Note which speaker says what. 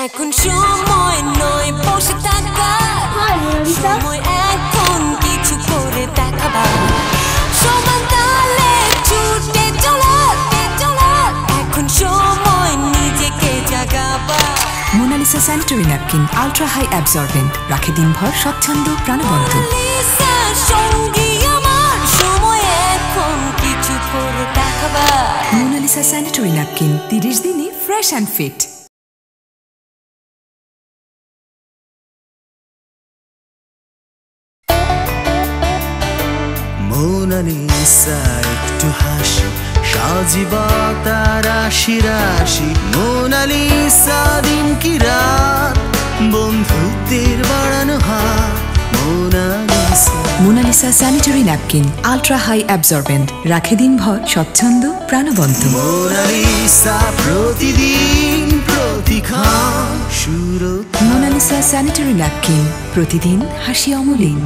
Speaker 1: এখন সময় নয় বসে থাকার, সময় এখন কিছু করে দেখাবার। সমান তালে ছুটে চলার, এখন সময় নিজেকে জাগাবার।
Speaker 2: Monalisa sanitary napkin ultra high absorbent, রাখে দিনভর স্বচ্ছন্দ প্রাণবন্ত।
Speaker 1: সঙ্গী আমার, সময় এখন কিছু করে দেখাবার।
Speaker 2: মোনালিসা স্যানিটারি ন্যাপকিন 30 দিনই ফ্রেশ অ্যান্ড ফিট।
Speaker 3: মোনালিসা একটু হাসি, সাজিবা তার রাশি রাশি। মোনালিসা দিন কি রাত, বন্ধুত্বের বাড়ানো হাত।
Speaker 2: Monalisa sanitary napkin ultra high absorbent, রাখে দিনভর স্বচ্ছন্দ প্রাণবন্ত।
Speaker 3: মোনালিসা প্রতিদিন প্রতিক্ষণ সুরক্ষা।
Speaker 2: মোনালিসা স্যানিটারি ন্যাপকিন, প্রতিদিন হাসি অমলিন।